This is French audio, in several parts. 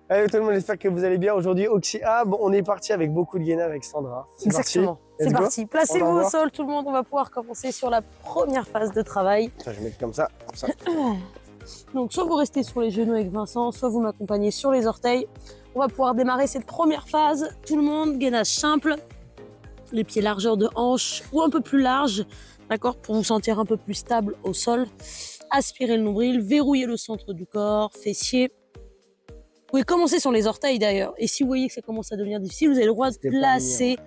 Allez tout le monde, j'espère que vous allez bien. Aujourd'hui, Oxy-Ab, on est parti avec beaucoup de gainage avec Sandra. Exactement, c'est parti. Placez-vous On va au voir. sol, tout le monde. On va pouvoir commencer sur la première phase de travail. Tiens, je vais mettre comme ça. Donc, soit vous restez sur les genoux avec Vincent, soit vous m'accompagnez sur les orteils. On va pouvoir démarrer cette première phase. Tout le monde, gainage simple. Les pieds largeur de hanche ou un peu plus large, d'accord, pour vous sentir un peu plus stable au sol. Aspirez le nombril, verrouillez le centre du corps, fessiers. Vous pouvez commencer sur les orteils d'ailleurs. Et si vous voyez que ça commence à devenir difficile, vous avez le droit de placer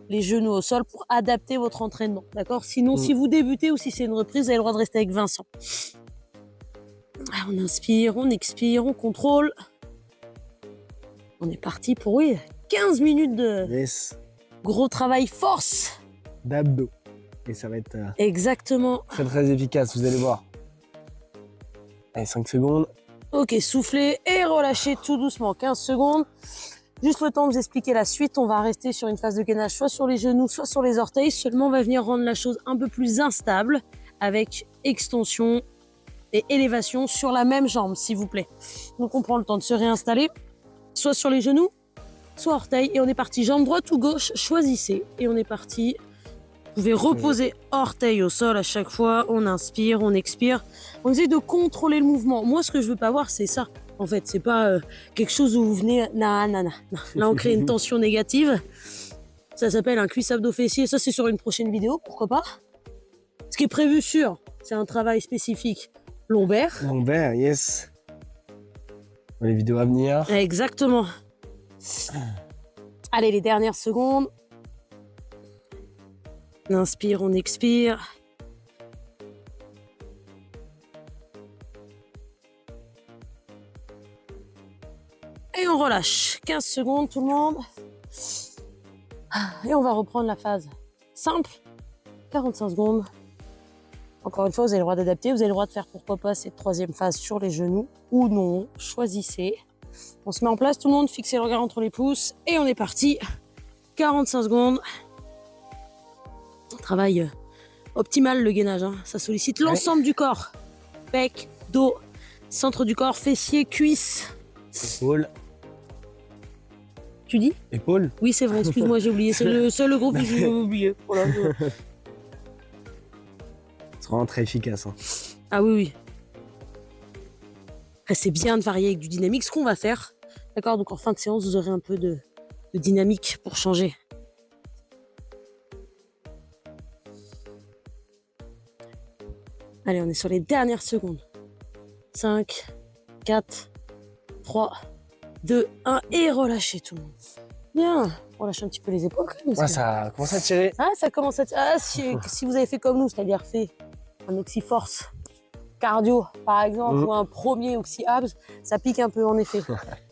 les genoux au sol pour adapter votre entraînement. D'accord? Sinon, si vous débutez ou si c'est une reprise, vous avez le droit de rester avec Vincent. On inspire, on expire, on contrôle. On est parti pour, 15 minutes de gros travail force. D'abdos. Et ça va être Exactement. très efficace, vous allez voir. Allez, 5 secondes. Ok, soufflez et relâchez tout doucement, 15 secondes. Juste le temps de vous expliquer la suite. On va rester sur une phase de gainage, soit sur les genoux, soit sur les orteils. Seulement, on va venir rendre la chose un peu plus instable avec extension et élévation sur la même jambe, s'il vous plaît. Donc, on prend le temps de se réinstaller, soit sur les genoux, soit orteils. Et on est parti, jambe droite ou gauche, choisissez. Et on est parti. Vous pouvez reposer orteil au sol à chaque fois. On inspire, on expire. On essaie de contrôler le mouvement. Moi, ce que je veux pas voir, c'est ça. En fait, c'est pas quelque chose où vous venez... Non. Là, on crée une tension négative. Ça s'appelle un cuisse abdos fessier. Ça, c'est sur une prochaine vidéo, pourquoi pas. Ce qui est prévu c'est un travail spécifique lombaire. Lombaire, yes. Les vidéos à venir. Exactement. Allez, les dernières secondes. On inspire, on expire. Et on relâche. 15 secondes, tout le monde. Et on va reprendre la phase simple. 45 secondes. Encore une fois, vous avez le droit d'adapter. Vous avez le droit de faire, pourquoi pas, cette troisième phase sur les genoux ou non. Choisissez. On se met en place, tout le monde. Fixez le regard entre les pouces. Et on est parti. 45 secondes. Travail optimal, le gainage. Ça sollicite l'ensemble du corps. Bec, dos, centre du corps, fessiers, cuisses. Épaule. Tu dis? Épaule. Oui, c'est vrai, excuse-moi, j'ai oublié. C'est le seul groupe que j'ai oublié. Voilà. C'est vraiment très efficace. Ah oui. Après, c'est bien de varier avec du dynamique. Ce qu'on va faire, d'accord? Donc en fin de séance, vous aurez un peu de dynamique pour changer. Allez, on est sur les dernières secondes. 5, 4, 3, 2, 1 et relâchez tout le monde. Bien, relâchez un petit peu les épaules quand même. Ouais, ça commence à tirer. Ah, ça commence à tirer. Ah, si vous avez fait comme nous, c'est-à-dire fait un oxy-force cardio par exemple, ou un premier oxy-abs, ça pique un peu en effet.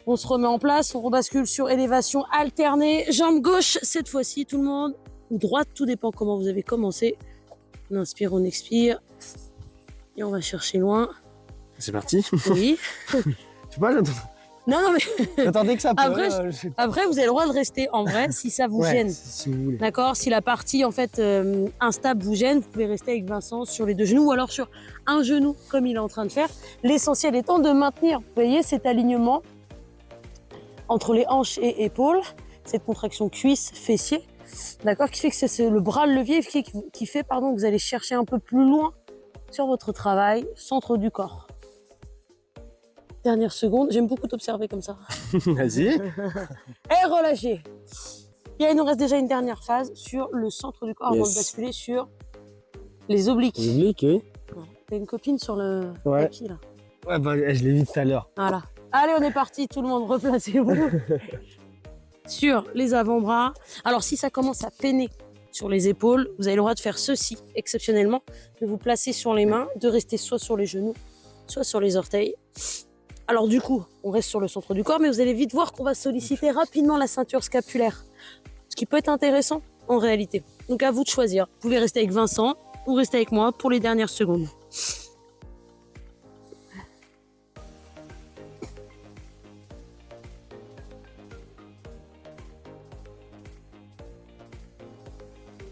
On se remet en place, on rebascule sur élévation alternée, jambe gauche cette fois-ci tout le monde, ou droite, tout dépend comment vous avez commencé. On inspire, on expire. Et on va chercher loin. C'est parti. Oui. Je sais pas, Non, mais... J'attendais que ça peut. Après, vous avez le droit de rester en vrai si ça vous gêne. Si vous voulez. D'accord? Si la partie en fait instable vous gêne, vous pouvez rester avec Vincent sur les deux genoux ou alors sur un genou comme il est en train de faire. L'essentiel étant de maintenir, vous voyez, cet alignement entre les hanches et épaules, cette contraction cuisse, fessier, d'accord? Qui fait que c'est le bras, le levier qui fait que vous allez chercher un peu plus loin sur votre travail, centre du corps. Dernière seconde, j'aime beaucoup t'observer comme ça. Vas-y. Et relâchez. Et il nous reste déjà une dernière phase sur le centre du corps avant de basculer sur les obliques. Les obliques, oui. T'as une copine sur le tapis là. Ouais, bah, je l'ai vu tout à l'heure. Voilà. Allez, on est parti, tout le monde, replacez-vous sur les avant-bras. Alors, si ça commence à peiner sur les épaules, vous avez le droit de faire ceci, exceptionnellement, de vous placer sur les mains, de rester soit sur les genoux, soit sur les orteils. Alors du coup, on reste sur le centre du corps, mais vous allez vite voir qu'on va solliciter rapidement la ceinture scapulaire, ce qui peut être intéressant en réalité. Donc à vous de choisir. Vous pouvez rester avec Vincent ou rester avec moi pour les dernières secondes.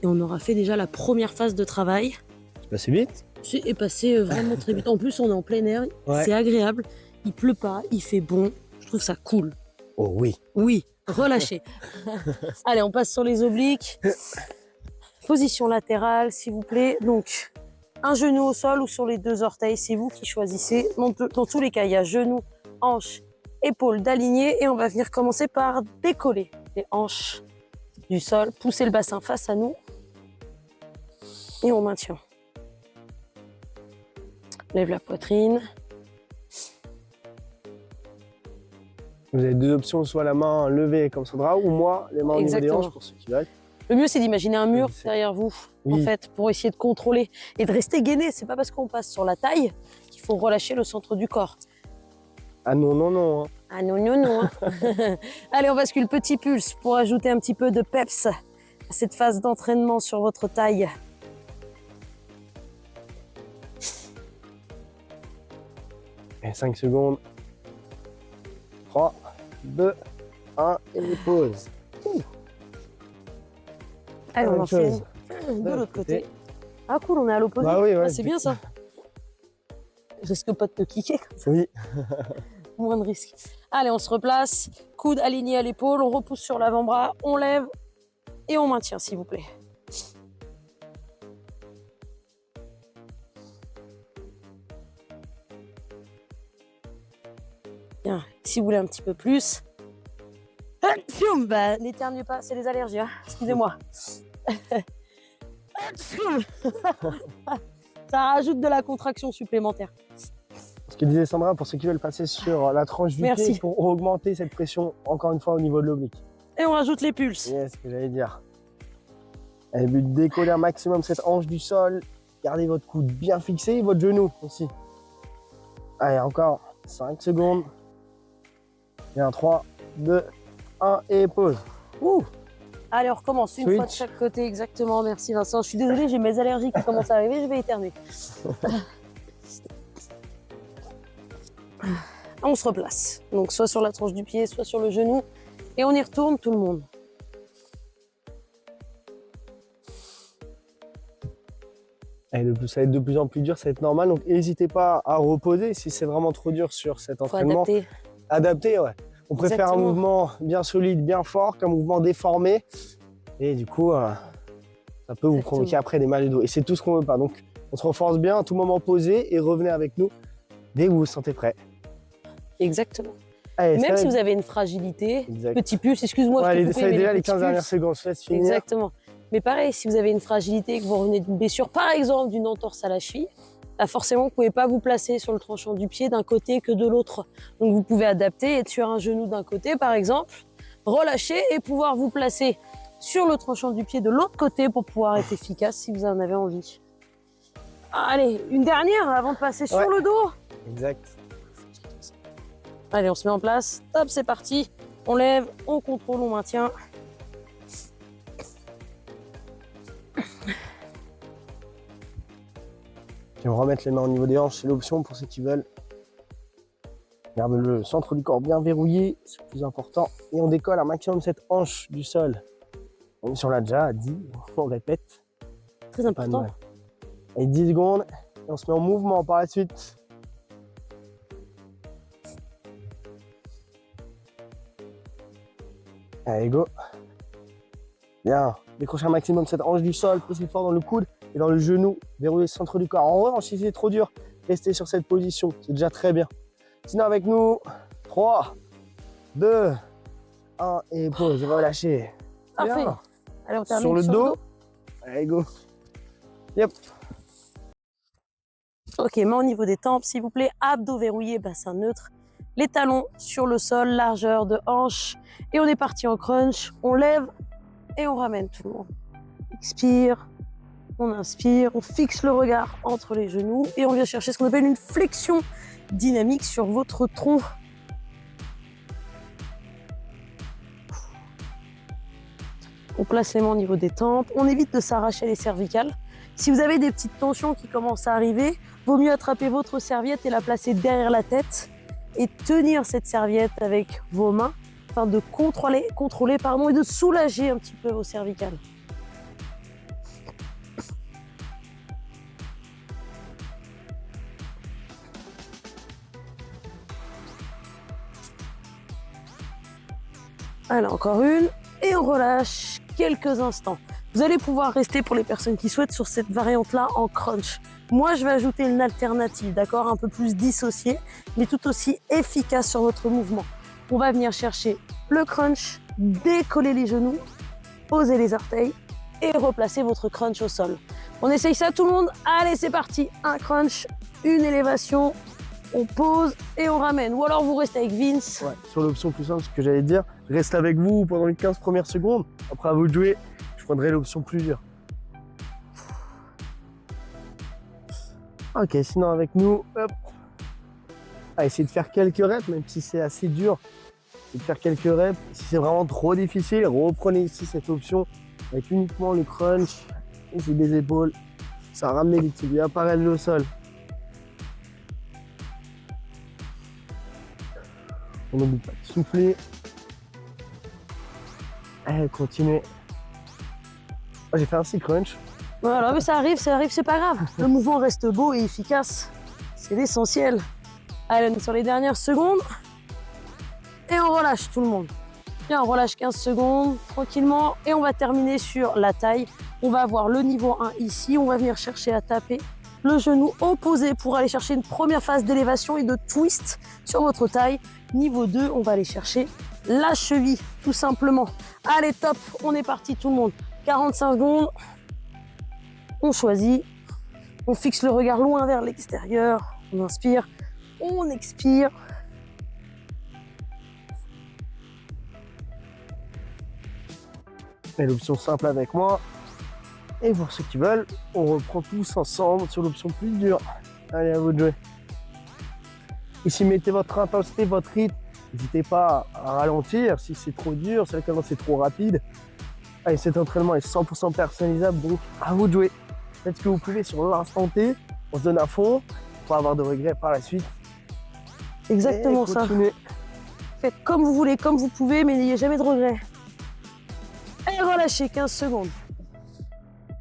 Et on aura fait déjà la première phase de travail. C'est passé vite. C'est passé vraiment très vite. En plus, on est en plein air, c'est agréable. Il pleut pas, il fait bon. Je trouve ça cool. Oh oui. Oui, relâchez. Allez, on passe sur les obliques. Position latérale, s'il vous plaît. Donc, un genou au sol ou sur les 2 orteils, c'est vous qui choisissez. Dans tous les cas, il y a genou, hanche, épaule d'aligner. Et on va venir commencer par décoller les hanches du sol. Pousser le bassin face à nous. Et on maintient. Lève la poitrine. Vous avez 2 options, soit la main levée comme Sandra, ou moi, les mains au niveau des Exactement. hanches pour ceux qui veulent. Le mieux, c'est d'imaginer un mur derrière vous, en Oui. fait, pour essayer de contrôler et de rester gainé. C'est pas parce qu'on passe sur la taille qu'il faut relâcher le centre du corps. Ah non, non, non. Hein. Ah non, non, non. Hein. Allez, on bascule petit pulse pour ajouter un petit peu de peps à cette phase d'entraînement sur votre taille. Et 5 secondes. 3, 2, 1 et pause. Allez, on Même enchaîne chose. de l'autre côté. Ah cool, on est à l'opposé. Bah oui, ouais, Ah, c'est bien ça. Je risque pas de te kicker comme ça. Oui. Moins de risque. Allez, on se replace. Coude aligné à l'épaule, on repousse sur l'avant-bras, on lève et on maintient, s'il vous plaît. Bien, si vous voulez un petit peu plus. Bah, n'éternuez pas, c'est les allergies, hein. Excusez-moi. Ça rajoute de la contraction supplémentaire. Ce que disait Sandra, pour ceux qui veulent passer sur la tranche du Merci. pied pour augmenter cette pression, encore une fois, au niveau de l'oblique. Et on rajoute les pulses. C'est ce que j'allais dire. Et le but de décoller un maximum cette hanche du sol. Gardez votre coude bien fixé et votre genou aussi. Allez, encore 5 secondes. Bien, 3, 2, 1 et pause. Ouh. Allez, on recommence une Switch. fois de chaque côté, exactement. Merci Vincent. Je suis désolée, j'ai mes allergies qui commencent à arriver, je vais éternuer. On se replace. Donc soit sur la tranche du pied, soit sur le genou. Et on y retourne tout le monde. Et ça va être de plus en plus dur, ça va être normal. Donc n'hésitez pas à reposer si c'est vraiment trop dur sur cet Faut entraînement. adapter. Adapter, ouais. On préfère Exactement. un mouvement bien solide, bien fort, qu'un mouvement déformé. Et du coup, ça peut vous provoquer après des mal de dos. Et c'est tout ce qu'on veut pas. Donc on se renforce bien, à tout moment posé, et revenez avec nous dès que vous vous sentez prêt. Exactement. Allez, Même si vous avez une fragilité, Exact. petit pulse, excuse-moi, Ouais, je t'ai allez, coupé, ça va mais déjà les petits 15 dernières pulses. secondes, je laisse finir. Exactement. Mais pareil, si vous avez une fragilité, que vous revenez d'une blessure, par exemple d'une entorse à la cheville, là forcément, vous ne pouvez pas vous placer sur le tranchant du pied d'un côté que de l'autre. Donc vous pouvez adapter, être sur un genou d'un côté, par exemple, relâcher et pouvoir vous placer sur le tranchant du pied de l'autre côté pour pouvoir être efficace si vous en avez envie. Allez, une dernière avant de passer sur le dos. Exact. Allez, on se met en place. Hop, c'est parti. On lève, on contrôle, on maintient. Puis on va remettre les mains au niveau des hanches, c'est l'option pour ceux qui veulent. Garde le centre du corps bien verrouillé, c'est le plus important. Et on décolle un maximum cette hanche du sol. Même si on l'a déjà dit, on répète. Très Pas de important. mal. Et 10 secondes, et on se met en mouvement par la suite. Allez, go. Bien, décrochez un maximum cette hanche du sol, poussez fort dans le coude et dans le genou, verrouillez le centre du corps. En revanche, si c'est trop dur, restez sur cette position, c'est déjà très bien. Sinon avec nous, 3, 2, 1 et pause, relâchez. Parfait. Bien. Allez, on termine Sur le dos. Allez, go. Yep. Ok, main au niveau des tempes, s'il vous plaît. Abdos verrouillés, bassin neutre. Les talons sur le sol, largeur de hanche. Et on est parti en crunch. On lève et on ramène tout le monde. Expire. On inspire. On fixe le regard entre les genoux. Et on vient chercher ce qu'on appelle une flexion dynamique sur votre tronc. On place les mains au niveau des tempes. On évite de s'arracher les cervicales. Si vous avez des petites tensions qui commencent à arriver, vaut mieux attraper votre serviette et la placer derrière la tête et tenir cette serviette avec vos mains afin de contrôler et de soulager un petit peu vos cervicales. Allez, encore une. Et on relâche quelques instants. Vous allez pouvoir rester pour les personnes qui souhaitent sur cette variante-là en crunch. Moi, je vais ajouter une alternative, d'accord, un peu plus dissociée, mais tout aussi efficace sur votre mouvement. On va venir chercher le crunch, décoller les genoux, poser les orteils et replacer votre crunch au sol. On essaye ça tout le monde? Allez, c'est parti. Un crunch, une élévation, on pose et on ramène. Ou alors vous restez avec Vince. Ouais, sur l'option plus simple, ce que j'allais dire, je reste avec vous pendant les 15 premières secondes. Après, à vous de jouer, je prendrai l'option plus dure. Ok, sinon avec nous, hop. Essayez de faire quelques reps, même si c'est assez dur. Essayez de faire quelques reps. Si c'est vraiment trop difficile, reprenez ici cette option avec uniquement le crunch, ici des épaules. Ça ramène les tibias parallèles au sol. On n'oublie pas de souffler. Allez, continuez. J'ai fait un 6 crunch. Voilà, mais ça arrive, c'est pas grave. Le mouvement reste beau et efficace. C'est l'essentiel. Allez, on est sur les dernières secondes. Et on relâche tout le monde. Bien, on relâche 15 secondes, tranquillement. Et on va terminer sur la taille. On va avoir le niveau 1 ici. On va venir chercher à taper le genou opposé pour aller chercher une première phase d'élévation et de twist sur votre taille. Niveau 2, on va aller chercher la cheville, tout simplement. Allez, top, on est parti tout le monde. 45 secondes. On choisit. On fixe le regard loin vers l'extérieur. On inspire. On expire. Et l'option simple avec moi. Et pour ceux qui veulent, on reprend tous ensemble sur l'option plus dure. Allez, à vous de jouer. Ici, mettez votre intensité, votre rythme. N'hésitez pas à ralentir si c'est trop dur, si la cadence est trop rapide. Allez, cet entraînement est 100% personnalisable, donc à vous de jouer. Faites ce que vous pouvez sur l'instant T. On se donne à fond pour avoir de regrets par la suite. Exactement et ça. continuez. Faites comme vous voulez, comme vous pouvez, mais n'ayez jamais de regrets. Et relâchez 15 secondes.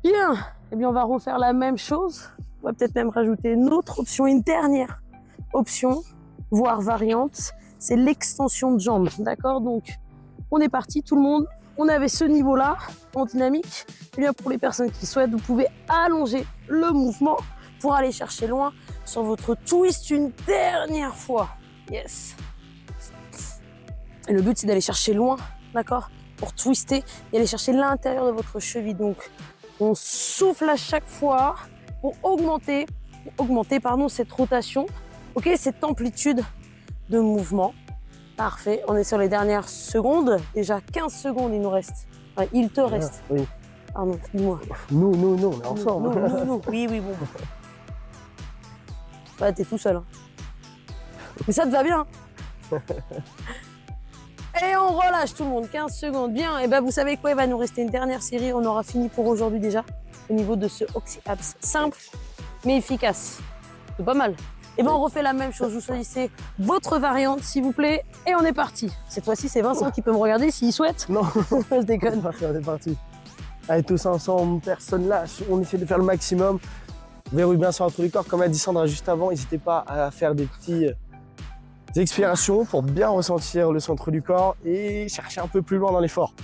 Bien. Eh bien, on va refaire la même chose. On va peut-être même rajouter une autre option, une dernière option, voire variante. C'est l'extension de jambes. D'accord? Donc, on est parti, tout le monde. On avait ce niveau-là en dynamique. Eh bien, pour les personnes qui souhaitent, vous pouvez allonger le mouvement pour aller chercher loin sur votre twist une dernière fois. Yes. Et le but, c'est d'aller chercher loin, d'accord? Pour twister et aller chercher l'intérieur de votre cheville. Donc, on souffle à chaque fois pour augmenter cette rotation, ok? Cette amplitude de mouvement. Parfait, on est sur les dernières secondes. Déjà 15 secondes, il nous reste. Enfin, il te reste. Ah, oui. Pardon, excuse-moi. Nous, on est ensemble. Nous. Oui, bon. Bah, t'es tout seul. Hein. Mais ça te va bien. Et on relâche tout le monde, 15 secondes. Bien, et ben vous savez quoi, il va nous rester une dernière série. On aura fini pour aujourd'hui déjà, au niveau de ce Oxy-Abs. Simple, mais efficace. C'est pas mal. Et ben on refait la même chose. Vous choisissez votre variante, s'il vous plaît, et on est parti. Cette fois-ci, c'est Vincent qui peut me regarder s'il souhaite. Non, je déconne. on est parti. Allez, tous ensemble, personne lâche. On essaie de faire le maximum. Verrouille bien sur votre corps, comme a dit Sandra juste avant. N'hésitez pas à faire des petites expirations pour bien ressentir le centre du corps et chercher un peu plus loin dans l'effort.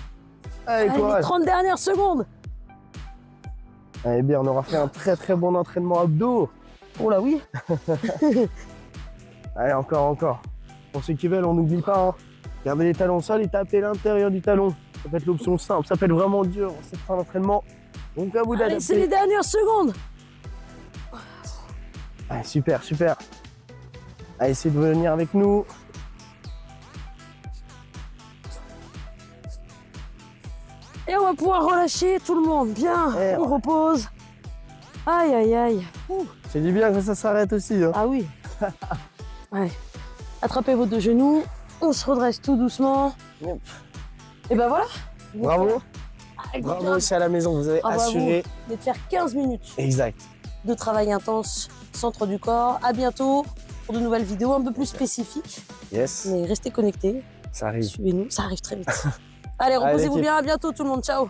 Allez, les 30 dernières secondes. Allez, bien, on aura fait un très bon entraînement abdos. Oh là oui. Allez, encore. Pour ceux qui veulent, on n'oublie pas. Hein. Gardez les talons au sol et tapez l'intérieur du talon. Ça peut être l'option simple, ça peut être vraiment dur en cette fin d'entraînement. Donc à vous d'adapter. Allez, c'est les dernières secondes. Allez, super. Allez, essayez de venir avec nous. Et on va pouvoir relâcher tout le monde. Bien, on repose. Aïe. C'est du bien que ça s'arrête aussi. Hein. Ah oui. Allez, attrapez vos deux genoux. On se redresse tout doucement. Yep. Et ben voilà. Bravo. Bravo aussi à la maison, vous avez assuré. De faire 15 minutes. Exact. De travail intense, centre du corps. À bientôt pour de nouvelles vidéos un peu plus spécifiques. Yes. Mais restez connectés. Ça arrive. Suivez-nous, ça arrive très vite. Allez, reposez-vous bien. À bientôt tout le monde. Ciao.